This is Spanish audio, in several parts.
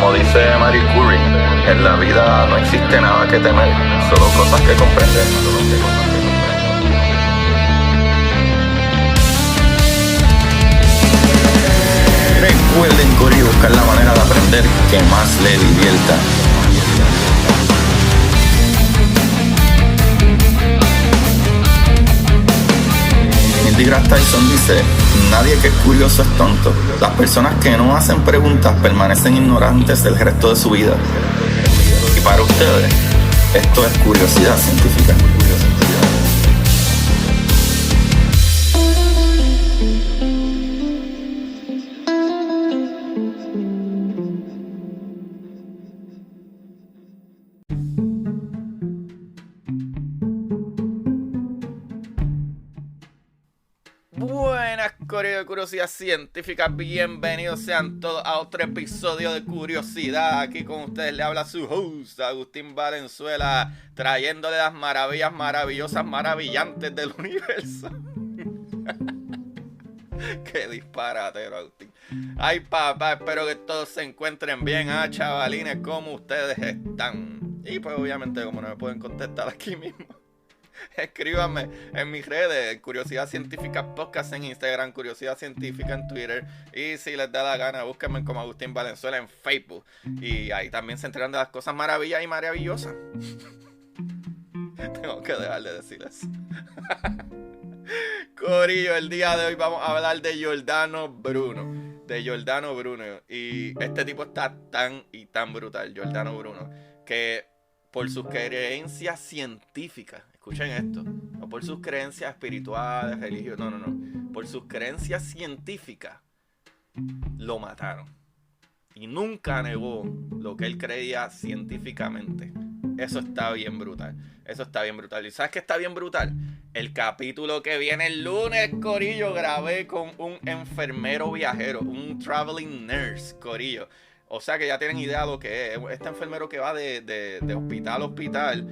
Como dice Marie Curie, en la vida no existe nada que temer, solo cosas que comprender. Recuerden, corillo, buscar la manera de aprender que más le divierta. Neil deGrasse Tyson dice: nadie que es curioso es tonto. Las personas que no hacen preguntas permanecen ignorantes el resto de su vida. Y para ustedes, esto es curiosidad científica. Buenas, corillo de Curiosidad Científica, bienvenidos sean todos a otro episodio de Curiosidad. Aquí con ustedes le habla su host, Agustín Valenzuela, trayéndole las maravillas maravillosas, maravillantes del universo. Qué disparatero, Agustín. Ay, papá, espero que todos se encuentren bien, chavalines, ¿cómo ustedes están? Y pues obviamente como no me pueden contestar aquí mismo, escríbanme en mis redes, Curiosidad Científica Podcast en Instagram, Curiosidad Científica en Twitter, y si les da la gana, búsquenme como Agustín Valenzuela en Facebook, y ahí también se enteran de las cosas maravillosas y maravillosas. Tengo que dejar de decir eso. Corillo, el día de hoy vamos a hablar de Giordano Bruno. Y este tipo está tan brutal, Giordano Bruno, que por sus creencias científicas, escuchen esto, no por sus creencias espirituales, religiosas, no, por sus creencias científicas, lo mataron. Y nunca negó lo que él creía científicamente. Eso está bien brutal. ¿Y sabes qué está bien brutal? El capítulo que viene el lunes, corillo, grabé con un enfermero viajero, un traveling nurse, corillo. O sea que ya tienen idea de lo que es. Este enfermero que va de hospital a hospital,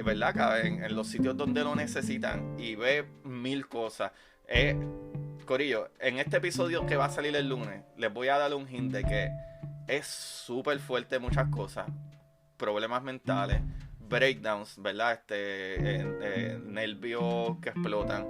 ¿verdad? En los sitios donde lo necesitan y ve mil cosas. Corillo, en este episodio que va a salir el lunes, les voy a dar un hint de que es súper fuerte muchas cosas. Problemas mentales, breakdowns, ¿verdad? Nervios que explotan,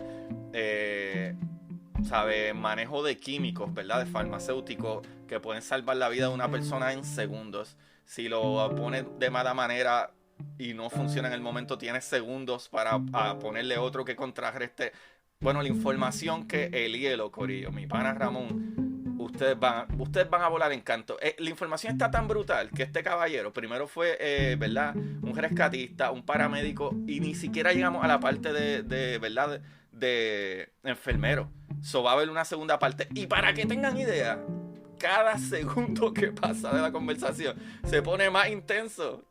manejo de químicos, ¿verdad? De farmacéuticos que pueden salvar la vida de una persona en segundos. Si lo pones de mala manera y no funciona en el momento, tienes segundos para ponerle otro que contrarreste. Bueno, la información que el hielo, corillo, mi pana Ramón, ustedes van a volar en canto. La información está tan brutal que este caballero primero fue, ¿verdad? Un rescatista, un paramédico, y ni siquiera llegamos a la parte ¿verdad? De enfermero. Va a haber una segunda parte. Y para que tengan idea, cada segundo que pasa de la conversación se pone más intenso.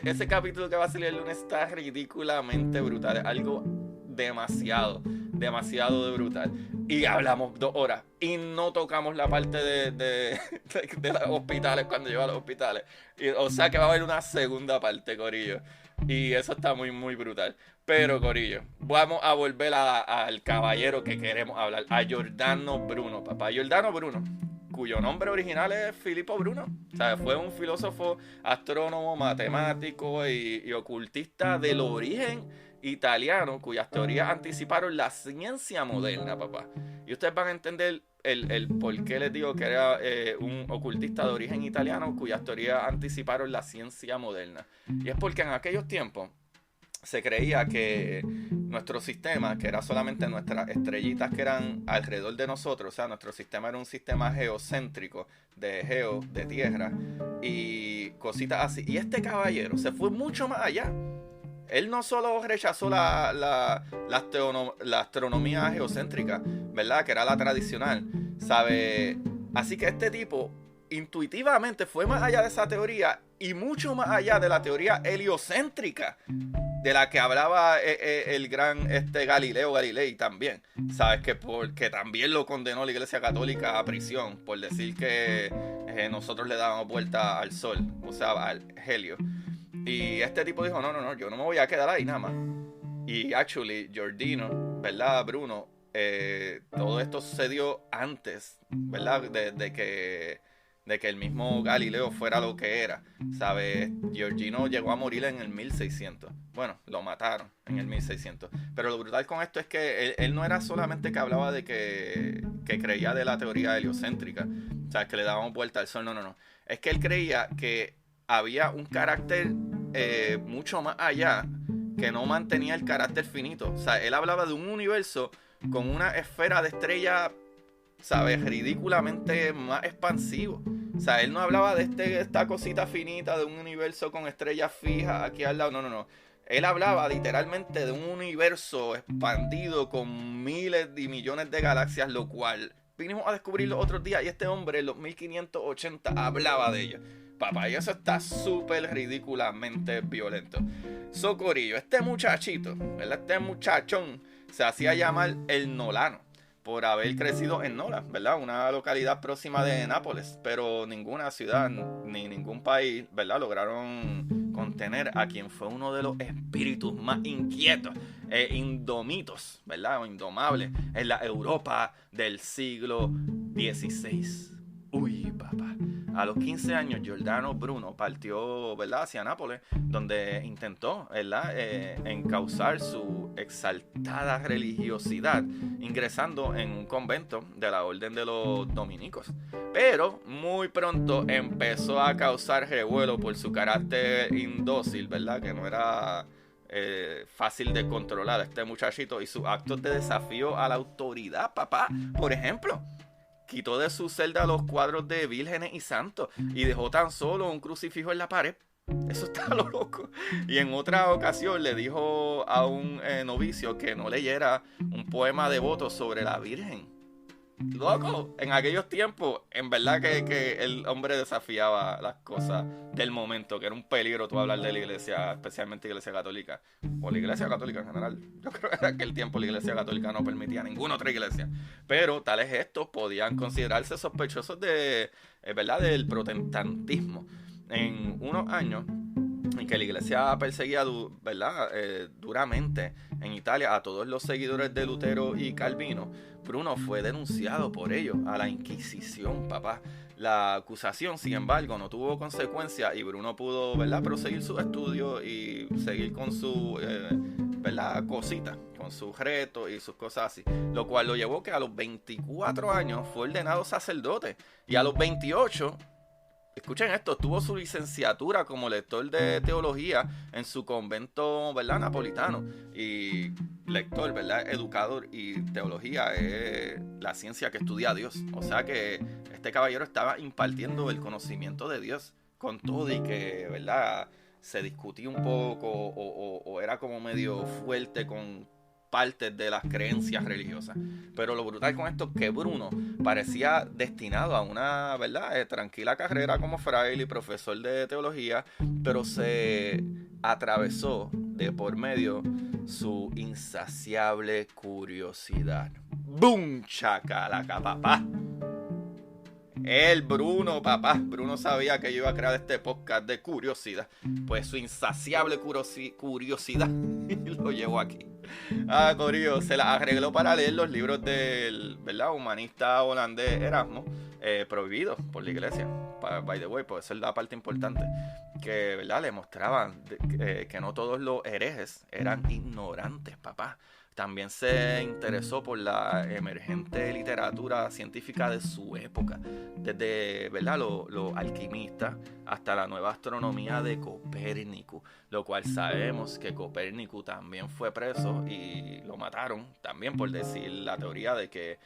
Ese capítulo que va a salir el lunes está ridículamente brutal. Es algo demasiado de brutal. Y hablamos 2 horas y no tocamos la parte de los hospitales, cuando lleva a los hospitales. O sea que va a haber una segunda parte, corillo. Y eso está muy brutal. Pero, corillo, vamos a volver al caballero que queremos hablar, a Giordano Bruno, papá. Giordano Bruno, cuyo nombre original es Filippo Bruno. O sea, fue un filósofo, astrónomo, matemático y ocultista del origen italiano, cuyas teorías anticiparon la ciencia moderna, papá. Y ustedes van a entender el por qué les digo que era un ocultista de origen italiano, cuyas teorías anticiparon la ciencia moderna. Y es porque en aquellos tiempos se creía que nuestro sistema, que era solamente nuestras estrellitas que eran alrededor de nosotros, o sea, nuestro sistema era un sistema geocéntrico, de tierra y cositas así. Y este caballero se fue mucho más allá. Él no solo rechazó la astronomía geocéntrica, ¿verdad? Que era la tradicional, ¿sabe? Así que este tipo intuitivamente fue más allá de esa teoría y mucho más allá de la teoría heliocéntrica de la que hablaba el gran Galileo Galilei también. ¿Sabes? Que también lo condenó la Iglesia Católica a prisión por decir que nosotros le dábamos vuelta al sol, o sea, al helio. Y este tipo dijo, no, yo no me voy a quedar ahí nada más. Y actually, Giordano, ¿verdad, Bruno? Todo esto sucedió antes, ¿verdad? De que de que el mismo Galileo fuera lo que era, ¿sabes? Giorgino llegó a morir en el 1600. Bueno, lo mataron en el 1600. Pero lo brutal con esto es que él no era solamente que hablaba de que creía de la teoría heliocéntrica, o sea, que le dábamos vuelta al sol, no. Es que él creía que había un carácter mucho más allá que no mantenía el carácter finito. O sea, él hablaba de un universo con una esfera de estrella, ¿sabes? Ridículamente más expansivo. O sea, él no hablaba de esta cosita finita de un universo con estrellas fijas aquí al lado. No. Él hablaba literalmente de un universo expandido con miles y millones de galaxias, lo cual vinimos a descubrir los otros días. Y este hombre en los 1580 hablaba de ello. Papá, y eso está súper ridículamente violento. Socorillo, este muchachito, ¿verdad? Este muchachón se hacía llamar el Nolano por haber crecido en Nola, ¿verdad? Una localidad próxima de Nápoles, pero ninguna ciudad ni ningún país, ¿verdad? Lograron contener a quien fue uno de los espíritus más inquietos e indomitos, ¿verdad? O indomables en la Europa del siglo XVI. Uy, papá. A los 15 años, Giordano Bruno partió, ¿verdad?, hacia Nápoles, donde intentó, ¿verdad?, encauzar su exaltada religiosidad, ingresando en un convento de la Orden de los Dominicos. Pero muy pronto empezó a causar revuelo por su carácter indócil, ¿verdad?, que no era fácil de controlar este muchachito, y sus actos de desafío a la autoridad, papá. Por ejemplo, quitó de su celda los cuadros de vírgenes y santos y dejó tan solo un crucifijo en la pared. Eso está lo loco. Y en otra ocasión le dijo a un novicio que no leyera un poema devoto sobre la Virgen. Loco, en aquellos tiempos, en verdad que el hombre desafiaba las cosas del momento, que era un peligro tú hablar de la iglesia, especialmente la iglesia católica, o la iglesia católica en general. Yo creo que en aquel tiempo la iglesia católica no permitía ninguna otra iglesia. Pero tales gestos podían considerarse sospechosos de, ¿verdad?, del protestantismo. En unos años en que la iglesia perseguía, ¿verdad?, duramente en Italia a todos los seguidores de Lutero y Calvino, Bruno fue denunciado por ello a la Inquisición, papá. La acusación, sin embargo, no tuvo consecuencias y Bruno pudo, ¿verdad?, proseguir sus estudios y seguir con su, ¿verdad?, cositas, con sus retos y sus cosas así. Lo cual lo llevó que a los 24 años fue ordenado sacerdote y a los 28... Escuchen esto, tuvo su licenciatura como lector de teología en su convento, ¿verdad?, napolitano. Y lector, ¿verdad?, educador, y teología es la ciencia que estudia a Dios. O sea que este caballero estaba impartiendo el conocimiento de Dios con todo y que, ¿verdad?, se discutía un poco o era como medio fuerte con partes de las creencias religiosas. Pero lo brutal con esto es que Bruno parecía destinado a una, ¿verdad?, tranquila carrera como fraile y profesor de teología, pero se atravesó de por medio su insaciable curiosidad. ¡Bum! Chacalaca, papá. El Bruno, papá. Bruno sabía que yo iba a crear este podcast de curiosidad. Pues su insaciable curiosidad lo llevó aquí. Corillo, se la arregló para leer los libros del, ¿verdad?, humanista holandés Erasmo, prohibidos por la iglesia. By the way, pues esa es la parte importante. Que, ¿verdad?, le mostraban que no todos los herejes eran ignorantes, papá. También se interesó por la emergente literatura científica de su época, desde, ¿verdad?, los alquimistas hasta la nueva astronomía de Copérnico, lo cual sabemos que Copérnico también fue preso y lo mataron también por decir la teoría de que,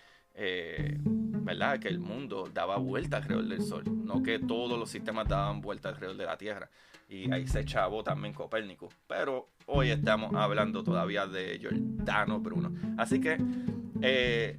¿verdad?, que el mundo daba vuelta alrededor del Sol, no que todos los sistemas daban vuelta alrededor de la Tierra. Y ahí se chavó también Copérnico. Pero hoy estamos hablando todavía de Giordano Bruno. Así que de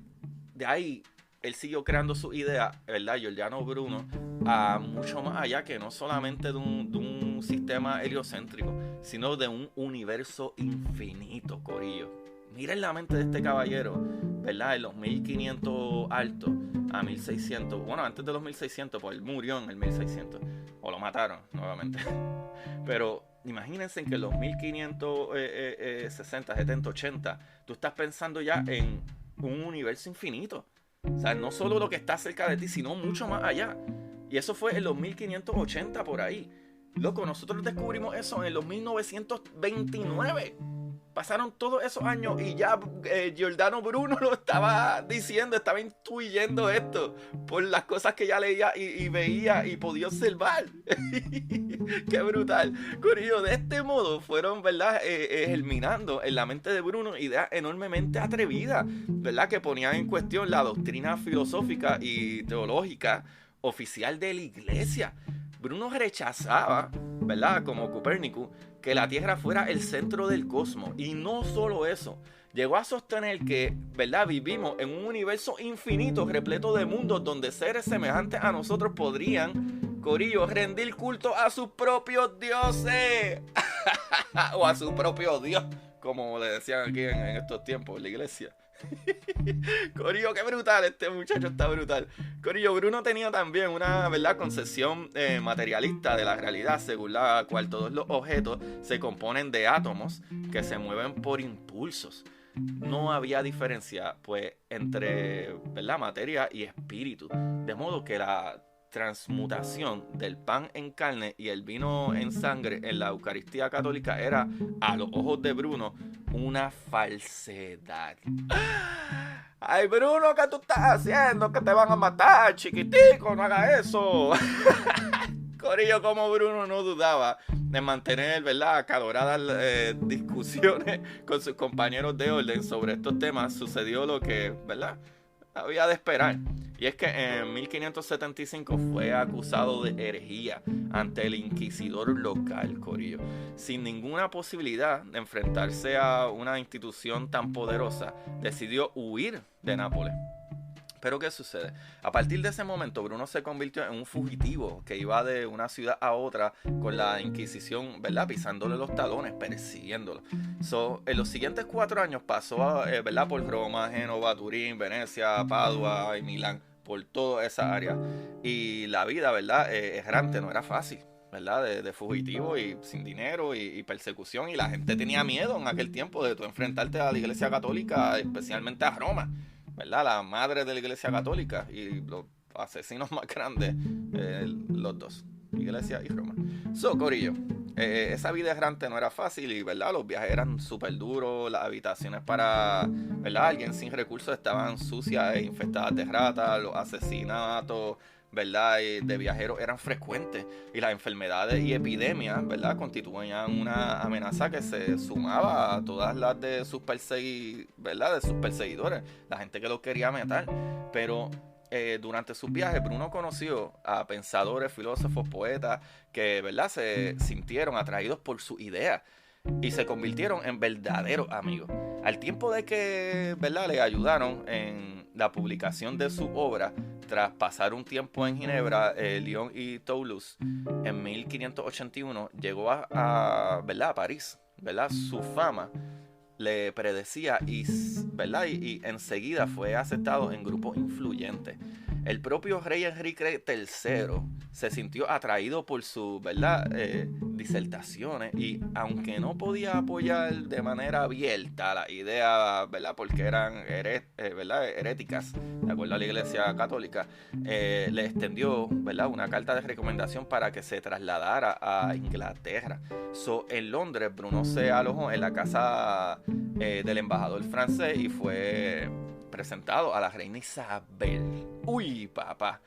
ahí él siguió creando su idea, ¿verdad?, Giordano Bruno, a mucho más allá que no solamente de un sistema heliocéntrico, sino de un universo infinito, corillo. Miren la mente de este caballero, ¿verdad?, en los 1500 altos a 1600. Bueno, antes de los 1600, pues él murió en el 1600. O lo mataron nuevamente. Pero imagínense en que en los 1560, 70, 80, tú estás pensando ya en un universo infinito. O sea, no solo lo que está cerca de ti, sino mucho más allá. Y eso fue en los 1580 por ahí. Loco, nosotros descubrimos eso en los 1929. Pasaron todos esos años y ya Giordano Bruno lo estaba diciendo, estaba intuyendo esto por las cosas que ya leía y veía y podía observar. ¡Qué brutal! Corillo, de este modo fueron, ¿verdad?, germinando en la mente de Bruno ideas enormemente atrevidas, ¿verdad?, que ponían en cuestión la doctrina filosófica y teológica oficial de la iglesia. Bruno rechazaba, ¿verdad?, como Copérnico, que la Tierra fuera el centro del cosmos. Y no solo eso, llegó a sostener que, ¿verdad?, vivimos en un universo infinito repleto de mundos donde seres semejantes a nosotros podrían, corillo, rendir culto a sus propios dioses. O a su propio Dios, como le decían aquí en estos tiempos en la iglesia. Corillo, qué brutal, este muchacho está brutal. Corillo, Bruno tenía también una, ¿verdad?, concepción materialista de la realidad, según la cual todos los objetos se componen de átomos que se mueven por impulsos. No había diferencia, pues, entre, ¿verdad?, materia y espíritu, de modo que la transmutación del pan en carne y el vino en sangre en la Eucaristía católica era, a los ojos de Bruno, una falsedad. Ay, Bruno, ¿qué tú estás haciendo? Que te van a matar, chiquitico, no hagas eso. Corillo, como Bruno no dudaba de mantener, ¿verdad?, acaloradas discusiones con sus compañeros de orden sobre estos temas, sucedió lo que, ¿verdad?, había de esperar. Y es que en 1575 fue acusado de herejía ante el inquisidor local, corillo. Sin ninguna posibilidad de enfrentarse a una institución tan poderosa, decidió huir de Nápoles. Pero ¿qué sucede? A partir de ese momento, Bruno se convirtió en un fugitivo que iba de una ciudad a otra con la Inquisición, ¿verdad?, pisándole los talones, persiguiéndolo. En los siguientes 4 años pasó, ¿verdad?, por Roma, Génova, Turín, Venecia, Padua y Milán, por toda esa área. Y la vida, ¿verdad?, errante no era fácil, ¿verdad?, de fugitivo y sin dinero y persecución. Y la gente tenía miedo en aquel tiempo de tú enfrentarte a la Iglesia Católica, especialmente a Roma, ¿verdad?, la madre de la Iglesia Católica y los asesinos más grandes, los dos, Iglesia y Roma. Corillo, esa vida errante no era fácil y, ¿verdad?, los viajes eran súper duros, las habitaciones para, ¿verdad?, alguien sin recursos estaban sucias e infestadas de ratas, los asesinatos, ¿verdad?, de viajeros eran frecuentes y las enfermedades y epidemias, ¿verdad?, constituían una amenaza que se sumaba a todas las de sus perseguidores, la gente que los quería matar. Pero durante sus viajes Bruno conoció a pensadores, filósofos, poetas que, ¿verdad?, se sintieron atraídos por sus ideas y se convirtieron en verdaderos amigos. Al tiempo de que, ¿verdad?, le ayudaron en la publicación de su obra, tras pasar un tiempo en Ginebra, Lyon y Toulouse, en 1581 llegó ¿verdad?, a París, ¿verdad? Su fama le predecía ¿verdad?, y enseguida fue aceptado en grupos influyentes. El propio rey Enrique III se sintió atraído por sus, ¿verdad?, disertaciones, y aunque no podía apoyar de manera abierta la idea, ¿verdad?, porque eran ¿verdad?, heréticas, de acuerdo a la Iglesia Católica, le extendió, ¿verdad?, una carta de recomendación para que se trasladara a Inglaterra. En Londres, Bruno se alojó en la casa del embajador francés y fue presentado a la reina Isabel. Uy, papá.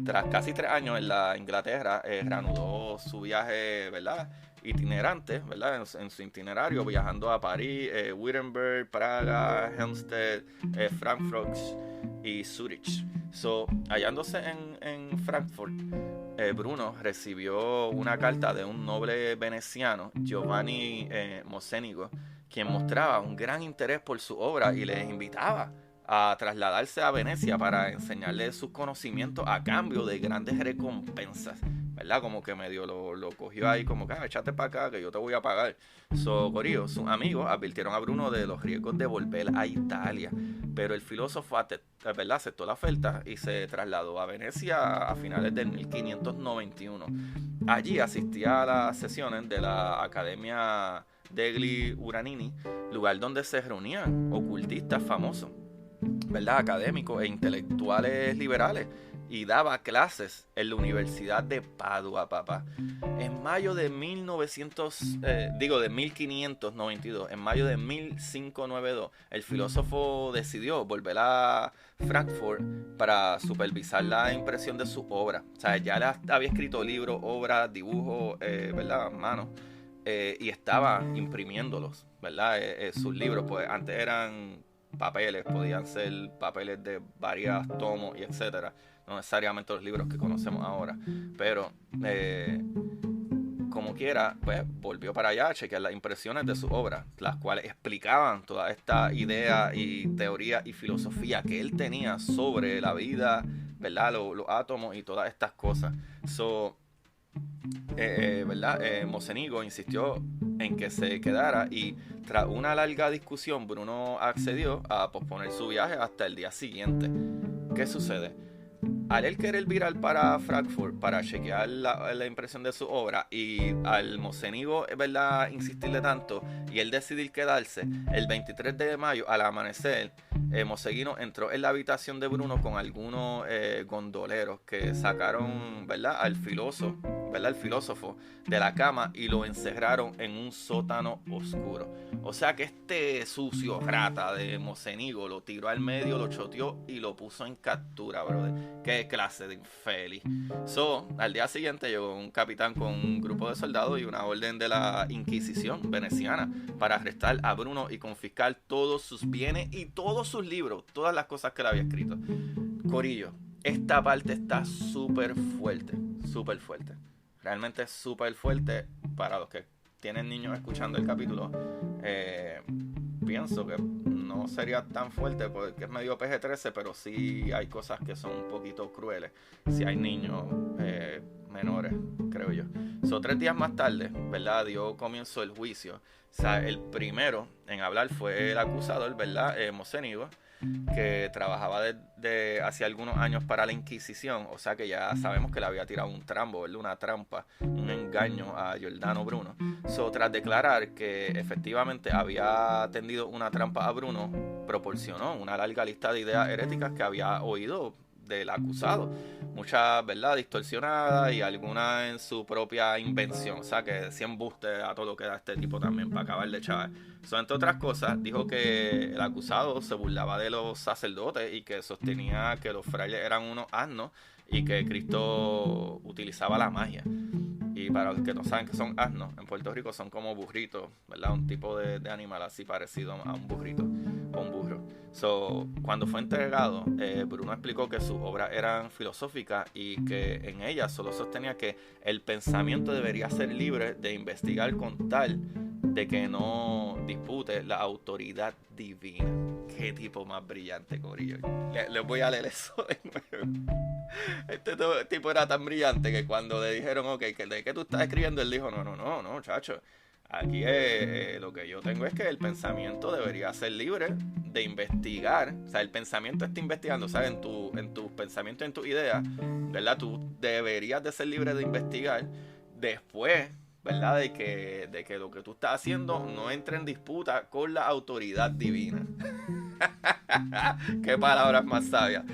Tras casi 3 años en la Inglaterra, reanudó su viaje, ¿verdad?, itinerante, ¿verdad?, en su itinerario, viajando a París, Wittenberg, Praga, Helmstedt, Frankfurt y Zurich. Hallándose en Frankfurt, Bruno recibió una carta de un noble veneciano, Giovanni Mocenigo, quien mostraba un gran interés por su obra y les invitaba a trasladarse a Venecia para enseñarle sus conocimientos a cambio de grandes recompensas, ¿verdad? Como que medio lo cogió ahí, como que échate para acá que yo te voy a pagar. Corillo, sus amigos advirtieron a Bruno de los riesgos de volver a Italia, pero el filósofo, ¿verdad?, aceptó la oferta y se trasladó a Venecia a finales del 1591. Allí asistía a las sesiones de la Academia degli Uranini, lugar donde se reunían ocultistas famosos, ¿verdad?, académicos e intelectuales liberales y daba clases en la Universidad de Padua, papá. En mayo de 1592, en mayo de 1592, el filósofo decidió volver a Frankfurt para supervisar la impresión de su obra. O sea, ya había escrito libros, obras, dibujos, ¿verdad? Manos. Y estaba imprimiéndolos, ¿verdad? Sus libros, pues antes eran papeles, podían ser papeles de varios tomos y etcétera. No necesariamente los libros que conocemos ahora, pero como quiera, pues volvió para allá a chequear las impresiones de sus obras, las cuales explicaban toda esta idea y teoría y filosofía que él tenía sobre la vida, ¿verdad? Los átomos y todas estas cosas. ¿Verdad? Mocenigo insistió en que se quedara y tras una larga discusión Bruno accedió a posponer su viaje hasta el día siguiente. ¿Qué sucede? Al él querer virar para Frankfurt para chequear la impresión de su obra y al Mocenigo, ¿verdad?, insistirle tanto y él decidir quedarse, el 23 de mayo al amanecer, Mocenigo entró en la habitación de Bruno con algunos gondoleros que sacaron, ¿verdad?, al filósofo de la cama y lo encerraron en un sótano oscuro. O sea que este sucio rata de Mocenigo lo tiró al medio, lo choteó y lo puso en captura, brother. Qué clase de infeliz. Al día siguiente llegó un capitán con un grupo de soldados y una orden de la Inquisición veneciana para arrestar a Bruno y confiscar todos sus bienes y todos sus libros, todas las cosas que él había escrito. Corillo, esta parte está súper fuerte. Realmente es súper fuerte. Para los que tienen niños escuchando el capítulo, pienso que no sería tan fuerte porque es medio PG-13, pero sí hay cosas que son un poquito crueles si hay niños menores, creo yo. 3 días más tarde, ¿verdad?, dio comienzo el juicio. O sea, el primero en hablar fue el acusador, ¿verdad?, Mocenigo, que trabajaba desde hace algunos años para la Inquisición. O sea que ya sabemos que le había tirado un trambo, ¿verdad?, una trampa, un engaño a Giordano Bruno. Tras declarar que efectivamente había tendido una trampa a Bruno, proporcionó una larga lista de ideas heréticas que había oído del acusado, muchas, ¿verdad?, distorsionadas y algunas en su propia invención. O sea que decía embuste a todo lo que da este tipo también para acabar de chaval. Entre otras cosas, dijo que el acusado se burlaba de los sacerdotes y que sostenía que los frailes eran unos asnos y que Cristo utilizaba la magia. Y para los que no saben qué son asnos, en Puerto Rico son como burritos, ¿verdad? Un tipo de animal así parecido a un burrito o un burro. Cuando fue entregado, Bruno explicó que sus obras eran filosóficas y que en ellas solo sostenía que el pensamiento debería ser libre de investigar con tal de que no dispute la autoridad divina. Qué tipo más brillante, corillo. Les voy a leer eso de nuevo. Este tipo era tan brillante que cuando le dijeron, ok, ¿de qué tú estás escribiendo? Él dijo, no, chacho. Aquí lo que yo tengo es que el pensamiento debería ser libre de investigar. O sea, el pensamiento está investigando, ¿sabes? En tus pensamientos, en tus ideas, ¿verdad? Tú deberías de ser libre de investigar después, ¿verdad? De que lo que tú estás haciendo no entre en disputa con la autoridad divina. Qué palabras más sabias.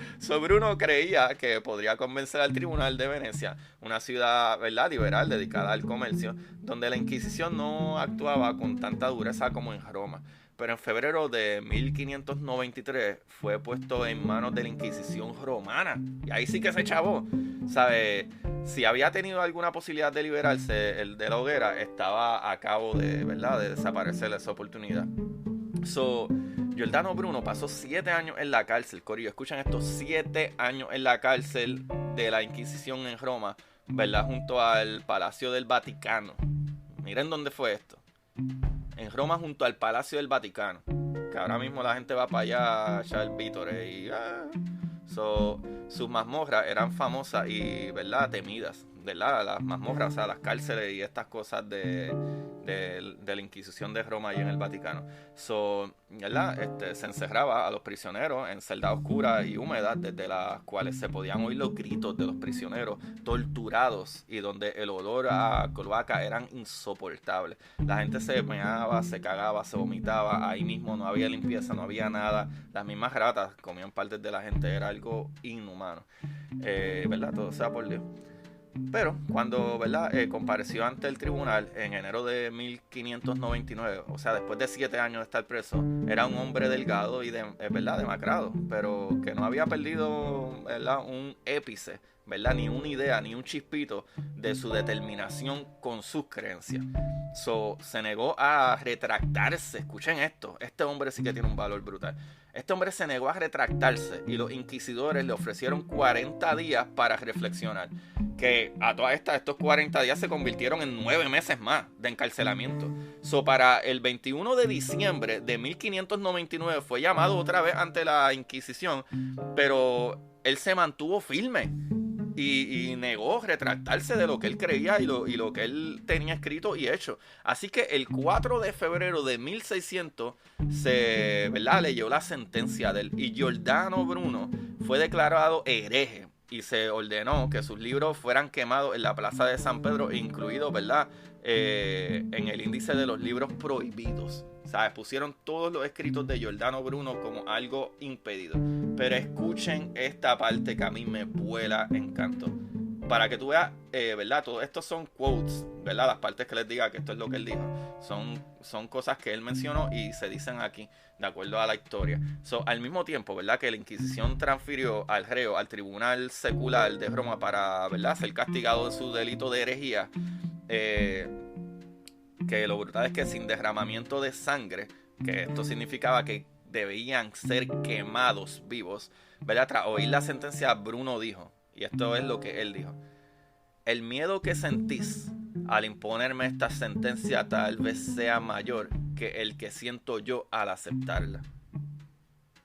Bruno creía que podría convencer al Tribunal de Venecia, una ciudad, ¿verdad?, liberal dedicada al comercio, donde la Inquisición no actuaba con tanta dureza como en Roma. Pero en febrero de 1593 fue puesto en manos de la Inquisición romana. Y ahí sí que se chavó. ¿Sabe? Si había tenido alguna posibilidad de liberarse, el de la hoguera estaba a cabo de, ¿verdad?, de desaparecer esa oportunidad. Giordano Bruno pasó 7 años en la cárcel, corillo. Escuchan esto, 7 años en la cárcel de la Inquisición en Roma, ¿verdad?, junto al Palacio del Vaticano. Miren dónde fue esto. En Roma, junto al Palacio del Vaticano. Que ahora mismo la gente va para allá a echar vítores y... Sus mazmorras eran famosas y, ¿verdad?, temidas ¿verdad? Las mazmorras, o sea, las cárceles y estas cosas de la Inquisición de Roma y en el Vaticano. ¿Verdad? Se encerraba a los prisioneros en celdas oscuras y húmedas, desde las cuales se podían oír los gritos de los prisioneros torturados y donde el olor a cloaca eran insoportables. La gente se meaba, se cagaba, se vomitaba, ahí mismo no había limpieza, no había nada. Las mismas ratas comían partes de la gente, era algo inhumano. ¿Verdad? Todo sea por Dios. Pero cuando, ¿verdad? Compareció ante el tribunal en enero de 1599, o sea, después de 7 años de estar preso, era un hombre delgado y ¿verdad? Demacrado, pero que no había perdido, ¿verdad? Un épice, ¿verdad? Ni una idea, ni un chispito de su determinación con sus creencias. Se negó a retractarse. Escuchen esto, este hombre sí que tiene un valor brutal. Este hombre se negó a retractarse y los inquisidores le ofrecieron 40 días para reflexionar. Que a todas estas, estos 40 días se convirtieron en 9 meses más de encarcelamiento. Para el 21 de diciembre de 1599 fue llamado otra vez ante la Inquisición, pero él se mantuvo firme y negó retractarse de lo que él creía y lo que él tenía escrito y hecho. Así que el 4 de febrero de 1600 se, ¿verdad? Leyó la sentencia de él, y Giordano Bruno fue declarado hereje y se ordenó que sus libros fueran quemados en la plaza de San Pedro, incluidos, ¿verdad? En el índice de los libros prohibidos. ¿Sabes? Pusieron todos los escritos de Giordano Bruno como algo impedido. Pero escuchen esta parte que a mí me vuela encanto. Para que tú veas, ¿verdad? Todo esto son quotes, ¿verdad? Las partes que les diga que esto es lo que él dijo. Son cosas que él mencionó y se dicen aquí, de acuerdo a la historia. Al mismo tiempo, ¿verdad? Que la Inquisición transfirió al reo al tribunal secular de Roma para, ¿verdad? Ser castigado de su delito de herejía. Que lo brutal es que sin derramamiento de sangre, que esto significaba que debían ser quemados vivos, ¿verdad? Tras oír la sentencia, Bruno dijo, y esto es lo que él dijo: el miedo que sentís al imponerme esta sentencia tal vez sea mayor que el que siento yo al aceptarla.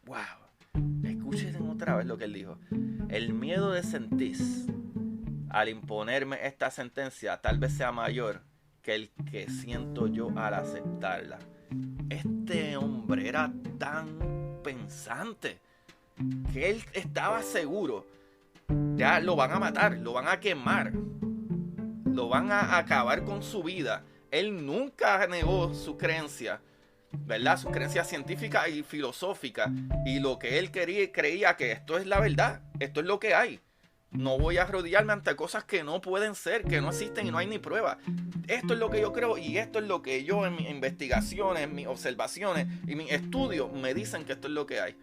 ¡Wow! Escuchen otra vez lo que él dijo. El miedo que sentís al imponerme esta sentencia tal vez sea mayor que el que siento yo al aceptarla. Este hombre era tan pensante que él estaba seguro, ya lo van a matar, lo van a quemar, lo van a acabar con su vida. Él nunca negó su creencia, ¿verdad? Su creencia científica y filosófica, y lo que él creía que esto es la verdad, esto es lo que hay. No voy a arrodillarme ante cosas que no pueden ser, que no existen y no hay ni prueba. Esto es lo que yo creo y esto es lo que yo en mis investigaciones, en mis observaciones y mis estudios me dicen que esto es lo que hay.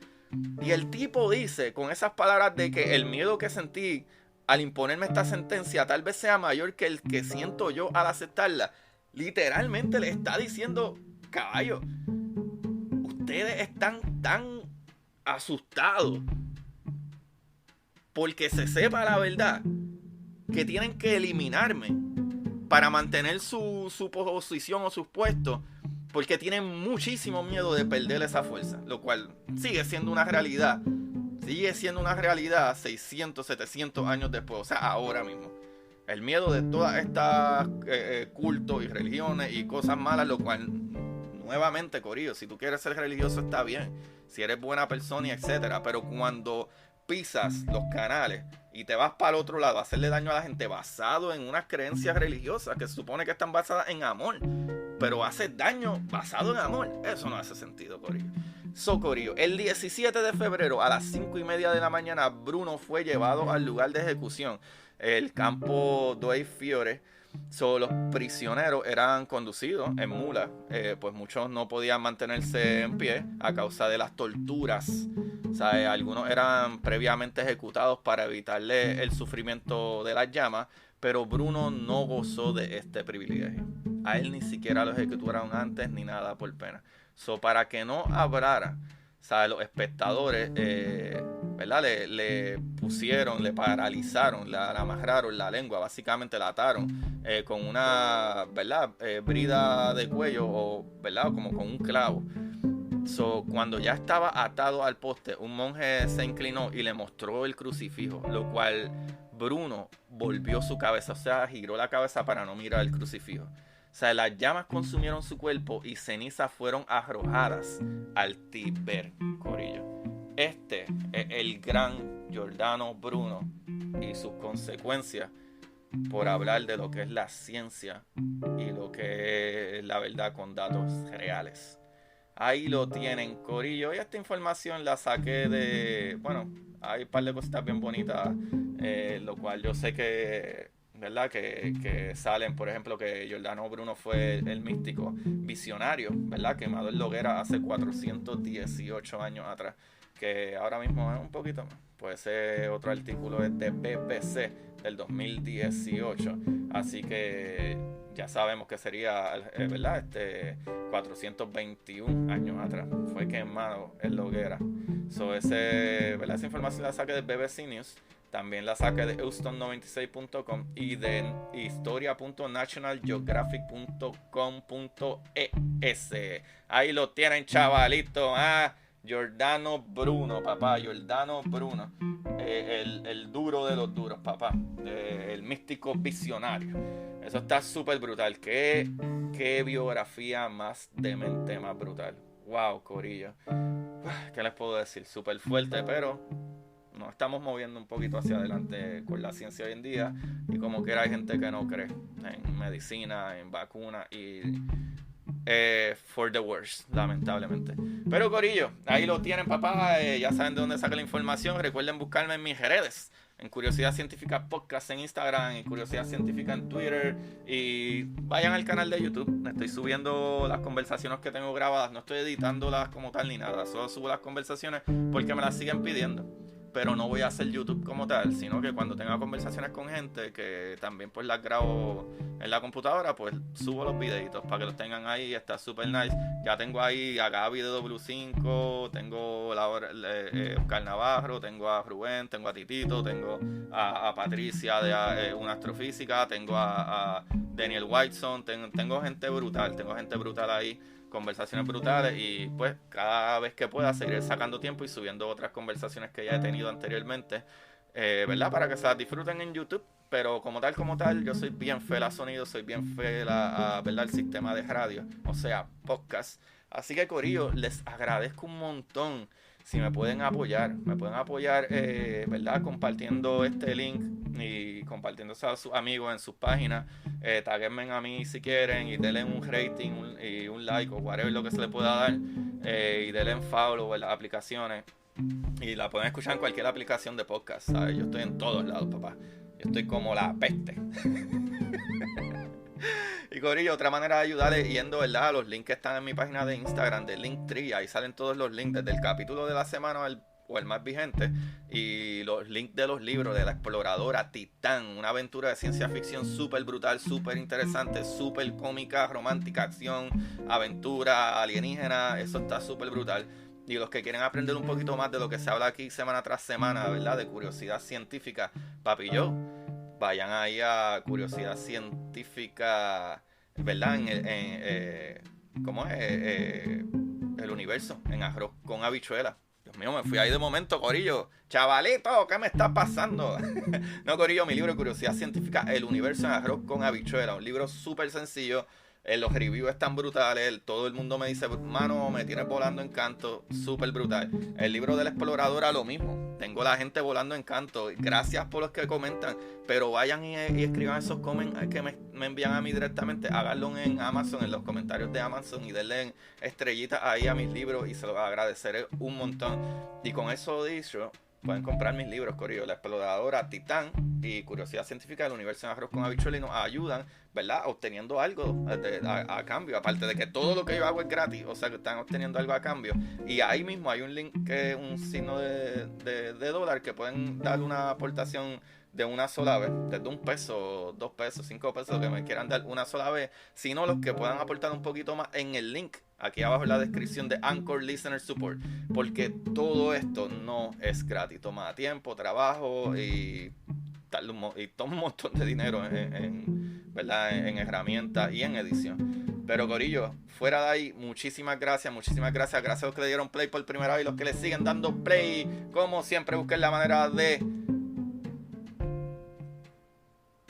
Y el tipo dice con esas palabras de que el miedo que sentí al imponerme esta sentencia tal vez sea mayor que el que siento yo al aceptarla. Literalmente le está diciendo: caballo, ustedes están tan asustados porque se sepa la verdad que tienen que eliminarme para mantener su posición o sus puestos, porque tienen muchísimo miedo de perder esa fuerza, lo cual sigue siendo una realidad. Sigue siendo una realidad 600, 700 años después, o sea, ahora mismo. El miedo de todas estas cultos y religiones y cosas malas, lo cual, nuevamente, corillo, si tú quieres ser religioso está bien, si eres buena persona y etcétera, pero cuando pisas los canales y te vas para el otro lado a hacerle daño a la gente basado en unas creencias religiosas que se supone que están basadas en amor, pero haces daño basado en amor, eso no hace sentido, corillo. Corillo, el 17 de febrero a las 5:30 de la mañana, Bruno fue llevado al lugar de ejecución, el campo Due Fiore. Los prisioneros eran conducidos en mulas, pues muchos no podían mantenerse en pie a causa de las torturas. Algunos eran previamente ejecutados para evitarle el sufrimiento de las llamas, pero Bruno no gozó de este privilegio. A él ni siquiera lo ejecutaron antes ni nada por pena. Para que no hablara, los espectadores, ¿verdad? Le pusieron, le paralizaron, le amarraron la lengua, básicamente la ataron con una, ¿verdad? Brida de cuello, o, ¿verdad? Como con un clavo. Cuando ya estaba atado al poste, un monje se inclinó y le mostró el crucifijo, lo cual Bruno volvió su cabeza, o sea, giró la cabeza para no mirar el crucifijo. O sea, las llamas consumieron su cuerpo y cenizas fueron arrojadas al Tíber, corillo. Este es el gran Giordano Bruno y sus consecuencias por hablar de lo que es la ciencia y lo que es la verdad con datos reales. Ahí lo tienen, corillo. Y esta información la saqué de... Bueno, hay un par de cositas bien bonitas, lo cual yo sé que... ¿verdad? Que salen, por ejemplo, que Giordano Bruno fue el místico visionario, ¿verdad? Quemado en la hoguera hace 418 años atrás. Que ahora mismo es un poquito más. Pues ese otro artículo es de BBC del 2018. Así que ya sabemos que sería, ¿verdad? 421 años atrás. Fue quemado en la hoguera. ¿Verdad? Esa información la saqué de BBC News. También la saqué de Houston96.com y de historia.nationalgeographic.com.es. Ahí lo tienen, chavalito. Giordano Bruno, papá. Giordano Bruno. El duro de los duros, papá. El místico visionario. Eso está súper brutal. Qué biografía más demente, más brutal. Wow, corillo. ¿Qué les puedo decir? Súper fuerte, pero nos estamos moviendo un poquito hacia adelante con la ciencia hoy en día. Y como quiera hay gente que no cree en medicina, en vacunas y... for the worst, lamentablemente. Pero corillo, ahí lo tienen, papá. Ya saben de dónde saca la información. Recuerden buscarme en mis redes, en Curiosidad Científica Podcast en Instagram, en Curiosidad Científica en Twitter, y vayan al canal de YouTube. Estoy subiendo las conversaciones que tengo grabadas. No estoy editándolas como tal ni nada, solo subo las conversaciones porque me las siguen pidiendo. Pero no voy a hacer YouTube como tal, sino que cuando tenga conversaciones con gente que también pues las grabo en la computadora, pues subo los videitos para que los tengan ahí. Está super nice. Ya tengo ahí a Gaby de W5, tengo Oscar Navarro, tengo a Rubén, tengo a Titito, tengo a Patricia de una astrofísica, tengo a Daniel Whiteson, tengo gente brutal ahí. Conversaciones brutales, y pues cada vez que pueda seguiré sacando tiempo y subiendo otras conversaciones que ya he tenido anteriormente, ¿verdad? Para que se las disfruten en YouTube. Pero como tal, yo soy bien fiel a sonido, soy bien fiel a ¿verdad? Al sistema de radio, o sea, podcast. Así que corillo, les agradezco un montón si me pueden apoyar, ¿verdad? Compartiendo este link y compartiéndose a sus amigos en sus páginas. Taguenme a mí si quieren y denle un rating y un like o whatever lo que se le pueda dar. Y denle en follow en las aplicaciones. Y la pueden escuchar en cualquier aplicación de podcast, ¿sabes? Yo estoy en todos lados, papá. Yo estoy como la peste. Y corillo, otra manera de ayudarle yendo, ¿verdad? Los links que están en mi página de Instagram, de Linktree. Ahí salen todos los links desde el capítulo de la semana o el más vigente, y los links de los libros de la exploradora Titán, una aventura de ciencia ficción súper brutal, súper interesante, súper cómica, romántica, acción, aventura, alienígena. Eso está súper brutal. Y los que quieren aprender un poquito más de lo que se habla aquí semana tras semana, ¿verdad? De curiosidad científica, papi, vayan ahí a Curiosidad Científica, ¿verdad? ¿Cómo es? El universo, en arroz con habichuela. Dios mío, me fui ahí de momento, corillo. Chavalito, ¿qué me está pasando? No, corillo, mi libro Curiosidad Científica, El universo en arroz con habichuela. Un libro súper sencillo. Los reviews están brutales. Todo el mundo me dice, mano, me tienes volando en canto. Súper brutal. El libro de la exploradora, lo mismo. Tengo la gente volando en canto. Gracias por los que comentan. Pero vayan y escriban esos comments que me envían a mí directamente. Háganlo en Amazon, en los comentarios de Amazon. Y denle estrellitas ahí a mis libros. Y se los agradeceré un montón. Y con eso dicho, pueden comprar mis libros, corillo. La exploradora Titán y Curiosidad Científica del universo en arroz con habichuela, y nos ayudan, ¿verdad? Obteniendo algo a cambio. Aparte de que todo lo que yo hago es gratis, o sea que están obteniendo algo a cambio. Y ahí mismo hay un link, que es un signo de dólar, que pueden dar una aportación de una sola vez, desde $1, $2, $5, que me quieran dar una sola vez, sino los que puedan aportar un poquito más en el link aquí abajo en la descripción de Anchor Listener Support, porque todo esto no es gratis, toma tiempo, trabajo y toma un montón de dinero ¿verdad? En herramientas y en edición. Pero corillo, fuera de ahí, muchísimas gracias a los que le dieron play por primera vez y los que le siguen dando play. Como siempre, busquen la manera de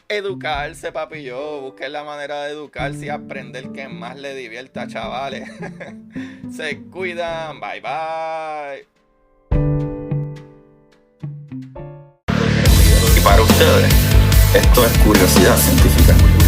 educarse, papi, yo. Busquen la manera de educarse y aprender que más le divierta, chavales. Se cuidan. Bye, bye. Y para ustedes, esto es curiosidad científica.